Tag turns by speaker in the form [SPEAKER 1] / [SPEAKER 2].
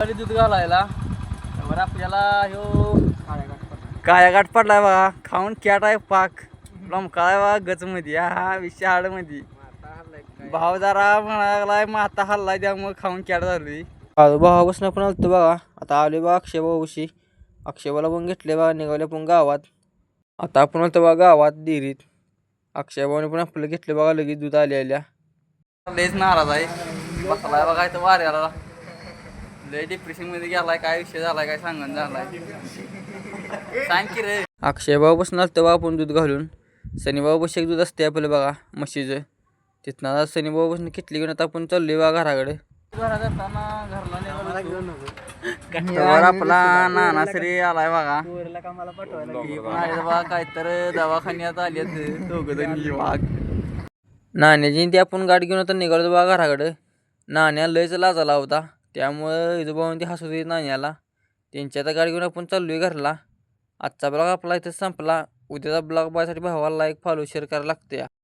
[SPEAKER 1] दूध घालायला तर आपल्याला ह्यो काळ्या गाठ पडलाय बघा. खाऊन कॅट आहे पाक लमकाळाय बघा गचमध्ये हा विषय हाडमध्ये. भाव जरा म्हणायला लागलाय माता हल्लाय त्यामुळे खाऊन कॅट झाली. भावापासून आपण आलतो बघा. आता आले बघा अक्षय भाऊशी. अक्षयभाला पण घेतले बघा. निघाले पण गावात. आता आपण आलतो बघा गावात डेअरीत. अक्षय भाऊने पण आपल्याला घेतले बघा. लगेच दूध आल्या लयच नाराज आहे. बसलाय बघा इथं वाऱ्याला. लय डिप्रेशन मध्ये गेलाय. काय विषय झालाय काय सांगून झालाय सांग की रे. अक्षय भाऊ बसून आलतो बघा आपण दूध घालून. सनी भाऊ बशी एक दूध असते आपलं बघा म्हशीचं. तिथनं सनी भाऊ बसून किटली घेऊन आता आपण चाललोय बघा घराकडे. घरात असताना घरला निघालो आपला नाना श्री आलाय बघा. ही पण आहे बघा काय तर दवाखान्यात आले दोघं जण वाघ. नाण्याची ती आपण गाडी घेऊन आता निघालो बघा घराकडे. नाण्या लयच लाजाला होता त्यामुळं हिजोबाहून ती हसू देत नाण्याला. त्यांची आता गाडी घेऊन आपण चाललोय घरला. आजचा ब्लॉग आपला इथं संपला. उद्याचा ब्लॉग बघायसाठी भावाला लाईक फॉलो शेअर करायला लागते.